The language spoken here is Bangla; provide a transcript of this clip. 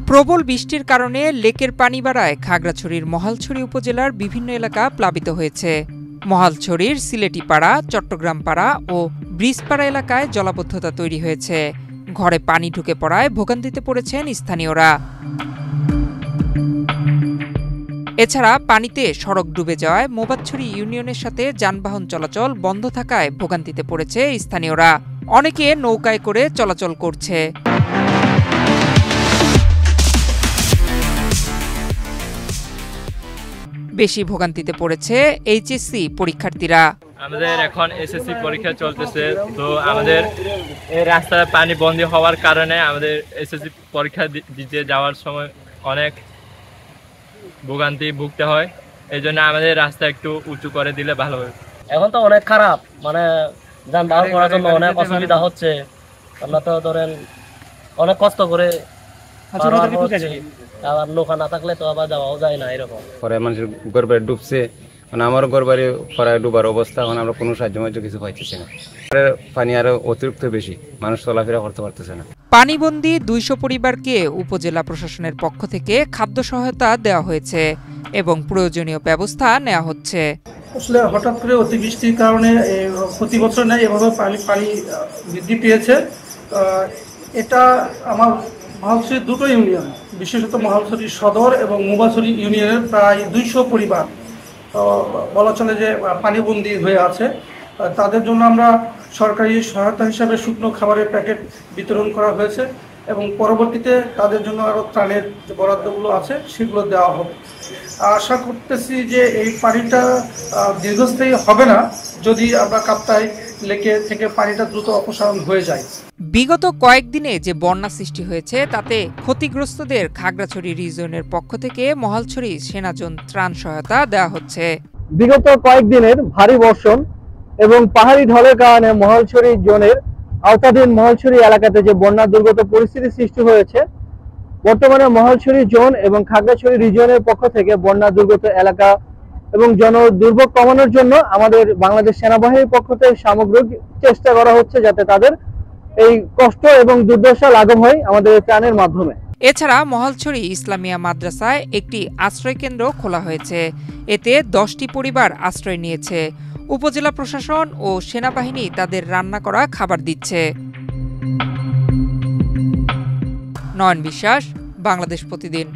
প্রবল বৃষ্টির কারণে লেকের পানি বাড়ায় খাগড়াছড়ির মহালছড়ি উপজেলার বিভিন্ন এলাকা প্লাবিত হয়েছে। মহালছড়ির সিলেটিপাড়া, চট্টগ্রামপাড়া ও ব্রিজপাড়া এলাকায় জলাবদ্ধতা তৈরি হয়েছে। ঘরে পানি ঢুকে পড়ায় ভোগান্তিতে পড়েছেন স্থানীয়রা। এছাড়া পানিতে সড়ক ডুবে যাওয়ায় মোবাচ্ছড়ি ইউনিয়নের সাথে যানবাহন চলাচল বন্ধ থাকায় ভোগান্তিতে পড়েছে স্থানীয়রা। অনেকে নৌকায় করে চলাচল করছে। বেশি ভোগান্তিতে পড়েছে এইচএসসি পরীক্ষার্থীরা। আমাদের এখন এসএসসি পরীক্ষা চলতেছে, তো আমাদের এই রাস্তায় পানি বন্ধ হওয়ার কারণে আমাদের এসএসসি পরীক্ষা দিতে যাওয়ার সময় অনেক ভোগান্তি ভুগতে হয়। এই জন্য আমাদের রাস্তা একটু উঁচু করে দিলে ভালো হয়। এখন তো অনেক খারাপ, মানে যানবাহন করার জন্য অনেক অসুবিধা হচ্ছে। আমরা তো ধরেন অনেক কষ্ট করে আবার নৌকা না থাকলে তো আবার যাওয়াও যায় না। এরকম পরে মানুষের ঘর বাড়ি ডুবছে, মানে আমারও ঘর বাড়ি পরে ডুবার অবস্থা। এখন আমরা কোনো সাহায্য কিছু পাইতেছি না। পানি আরো অতিরিক্ত বেশি, মানুষ চলাফেরা করতে পারতেছে না। পানিবন্দী 200 পরিবারকে উপজেলা প্রশাসনের পক্ষ থেকে খাদ্য সহায়তা দেওয়া হয়েছে এবং প্রয়োজনীয় ব্যবস্থা নেওয়া হচ্ছে। আসলে হঠাৎ করে অতিবৃষ্টির কারণে প্রতি বছর নেই এভাবে পানি বৃদ্ধি পেয়েছে। এটা আমার মহালছড়ির দুটো ইউনিয়ন, বিশেষত মহালছড়ি সদর এবং মোবাছড়ি ইউনিয়নের প্রায় 200 পরিবার বলা চলে যে পানিবন্দী হয়ে আছে। তাদের জন্য আমরা সরকারি সহায়তা হিসাবে শুকনো খাবারের প্যাকেট বিতরণ করা হয়েছে এবং পরবর্তীতে তাদের জন্য আরও ত্রাণের যে বরাদ্দগুলো আছে সেগুলো দেওয়া হবে। আশা করতেছি যে এই পানিটা দীর্ঘস্থায়ী হবে না যদি আমরা কাপ্তাই লেকে থেকে পানিটা দ্রুত অপসারণ হয়ে যায়। বিগত কয়েকদিনে যে বন্যা সৃষ্টি হয়েছে তাতে ক্ষতিগ্রস্তদের খাগড়াছড়ি রিজিয়নের পক্ষ থেকে মহালছড়ি সেনাজোন ত্রাণ সহায়তা দেওয়া হচ্ছে। বিগত কয়েকদিনের ভারী বর্ষণ এবং পাহাড়ি ঢলের কারণে মহালছড়ি জোনের আওতাধীন মহালছড়ি এলাকাতে যে বন্যা দুর্গত পরিস্থিতি সৃষ্টি হয়েছে, বর্তমানে মহালছড়ি জোন এবং খাগড়াছড়ি রিজিয়নের পক্ষ থেকে বন্যা দুর্গত এলাকা এবং দুর্ভোগ কমানোর জন্য আমাদের বাংলাদেশ সেনাবাহিনীর পক্ষ থেকে সামগ্রিক চেষ্টা করা হচ্ছে যাতে তাদের এই কষ্ট এবং দুর্দশা লাঘব হয় আমাদের ত্রাণের মাধ্যমে। এছাড়া মহালছড়ি ইসলামিয়া মাদ্রাসায় একটি আশ্রয় কেন্দ্র খোলা হয়েছে। এতে 10টি পরিবার আশ্রয় নিয়েছে। উপজেলা প্রশাসন ও সেনাবাহিনী তাদের রান্না করা খাবার দিচ্ছে। নয়ন বিশ্বাস, বাংলাদেশ প্রতিদিন।